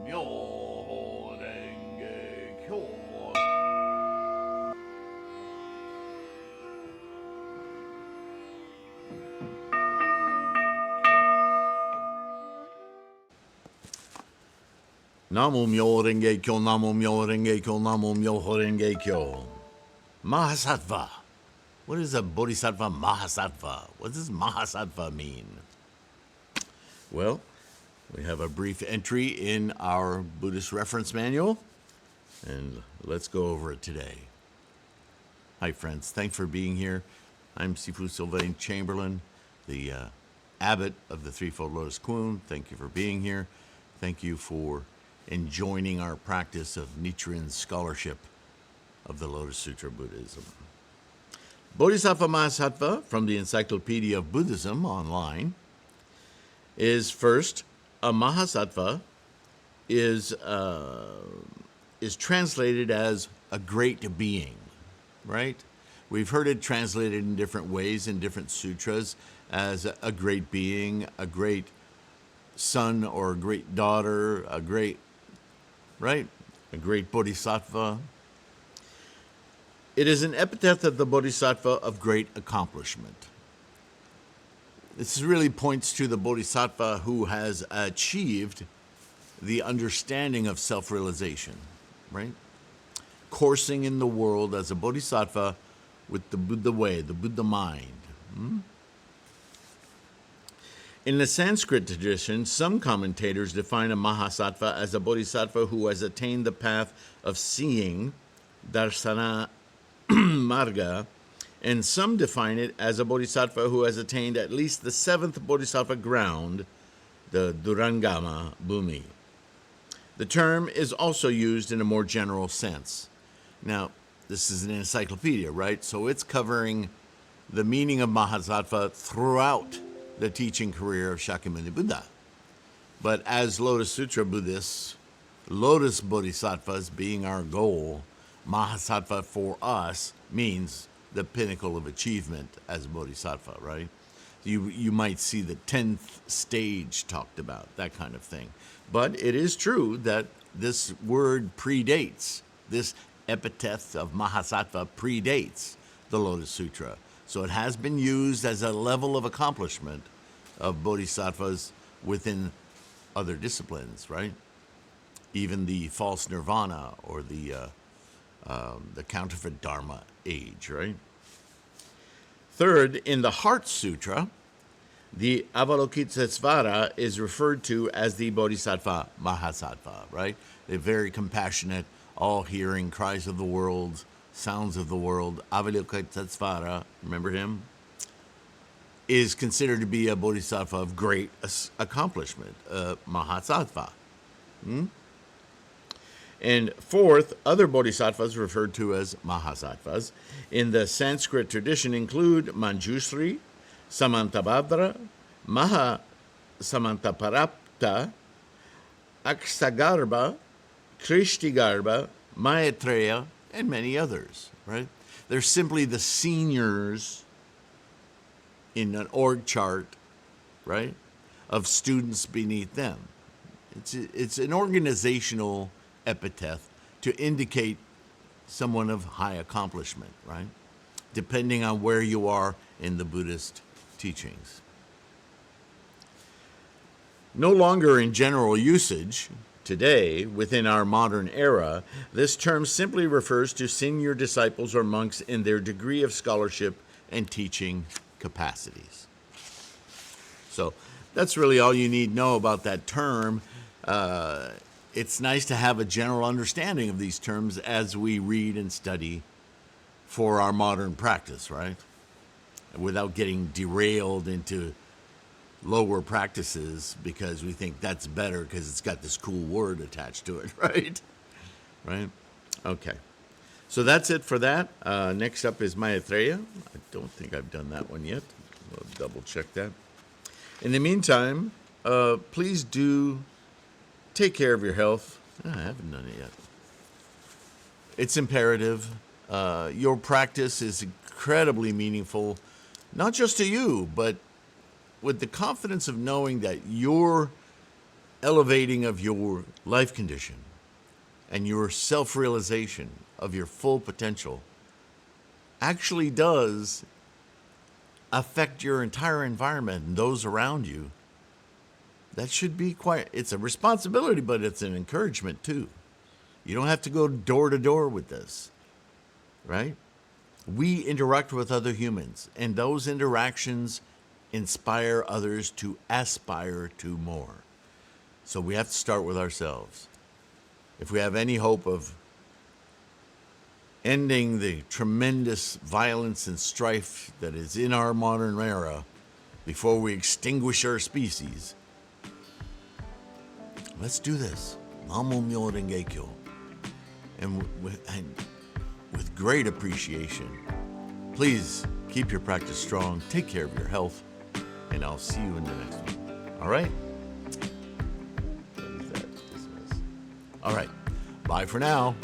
Myoho Renge Kyo. Namo Myoho Renge Kyo, Namo Myoho Renge Kyo, Namo Myoho Renge Kyo. Mahasattva. What is a Bodhisattva Mahasattva? What does Mahasattva mean? Well, we have a brief entry in our Buddhist Reference manual, and let's go over it today. Hi, friends. Thanks for being here. I'm Sifu Sylvain Chamberlain, the abbot of the Threefold Lotus Kuan. Thank you for being here. Thank you for joining our practice of Nichiren scholarship of the Lotus Sutra Buddhism. Bodhisattva Mahasattva from the Encyclopedia of Buddhism online is first, a Mahasattva is translated as a great being, right? We've heard it translated in different ways in different sutras as a great being, a great son or a great daughter, a great bodhisattva. It is an epithet of the bodhisattva of great accomplishment. This really points to the bodhisattva who has achieved the understanding of self-realization, right? Coursing in the world as a bodhisattva with the Buddha way, the Buddha mind. In the Sanskrit tradition, some commentators define a Mahasattva as a bodhisattva who has attained the path of seeing, darsana marga, and some define it as a bodhisattva who has attained at least the seventh bodhisattva ground, the Durangama Bhumi. The term is also used in a more general sense. Now, this is an encyclopedia, right? So it's covering the meaning of Mahasattva throughout the teaching career of Shakyamuni Buddha. But as Lotus Sutra Buddhists, Lotus Bodhisattvas being our goal, Mahasattva for us means the pinnacle of achievement as a Bodhisattva, right? You might see the 10th stage talked about, that kind of thing. But it is true that this word predates, this epithet of Mahasattva predates the Lotus Sutra. So it has been used as a level of accomplishment of bodhisattvas within other disciplines, right? Even the false nirvana or the counterfeit dharma age, right? Third, in the Heart Sutra, the Avalokitesvara is referred to as the Bodhisattva Mahasattva, right? They're very compassionate, all hearing cries of the world, sounds of the world. Avalokitesvara, remember him? Is considered to be a bodhisattva of great accomplishment, Mahasattva. And fourth, other bodhisattvas referred to as Mahasattvas in the Sanskrit tradition include Manjushri, Samantabhadra, Mahasamantaparapta, Aksagarbha, Krishtigarbha, Maitreya, and many others, right? They're simply the seniors in an org chart, right, of students beneath them. It's an organizational epithet to indicate someone of high accomplishment, right, depending on where you are in the Buddhist teachings. No longer in general usage today, within our modern era, this term simply refers to senior disciples or monks in their degree of scholarship and teaching capacities. So that's really all you need to know about that term. It's nice to have a general understanding of these terms as we read and study for our modern practice, right? Without getting derailed into lower practices because we think that's better because it's got this cool word attached to it, right? Right? Okay. So that's it for that. Next up is Maitreya. I don't think I've done that one yet. We'll double check that. In the meantime, please do take care of your health. I haven't done it yet. It's imperative. Your practice is incredibly meaningful, not just to you, but with the confidence of knowing that your elevating of your life condition and your self-realization of your full potential actually does affect your entire environment and those around you, that should be it's a responsibility, but it's an encouragement too. You don't have to go door to door with this, right? We interact with other humans, and those interactions inspire others to aspire to more. So we have to start with ourselves. If we have any hope of ending the tremendous violence and strife that is in our modern era before we extinguish our species, let's do this. Namo Myo Renge Kyo. And with great appreciation, please keep your practice strong, take care of your health, and I'll see you in the next one. All right? What is that? Dismiss. All right. Bye for now.